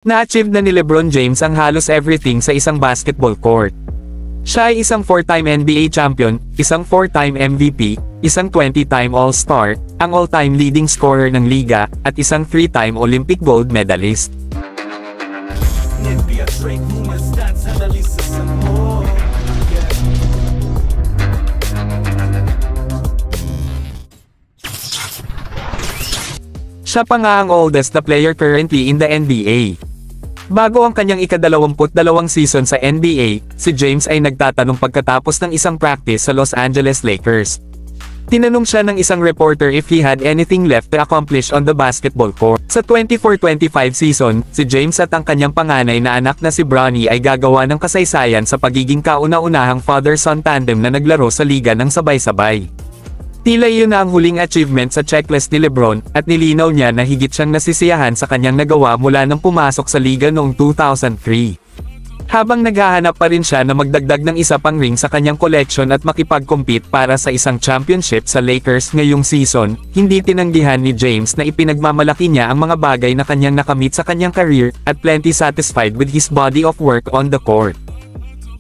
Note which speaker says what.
Speaker 1: Na-achieve na ni LeBron James ang halos everything sa isang basketball court. Siya ay isang 4-time NBA champion, isang 4-time MVP, isang 20-time All-Star, ang all-time leading scorer ng liga, at isang 3-time Olympic gold medalist. Siya pa nga ang oldest na player currently in the NBA. Bago ang kanyang ika-22 season sa NBA, si James ay nagtatanong pagkatapos ng isang practice sa Los Angeles Lakers. Tinanong siya ng isang reporter if he had anything left to accomplish on the basketball court. Sa 24-25 season, si James at ang kanyang panganay na anak na si Bronny ay gagawa ng kasaysayan sa pagiging kauna-unahang father-son tandem na naglaro sa liga ng sabay-sabay. Tila iyon na ang huling achievement sa checklist ni LeBron, at nilinaw niya na higit siyang nasisiyahan sa kanyang nagawa mula nang pumasok sa liga noong 2003. Habang naghahanap pa rin siya na magdagdag ng isa pang ring sa kanyang collection at makipag-compete para sa isang championship sa Lakers ngayong season, hindi tinanggihan ni James na ipinagmamalaki niya ang mga bagay na kanyang nakamit sa kanyang career, at plenty satisfied with his body of work on the court.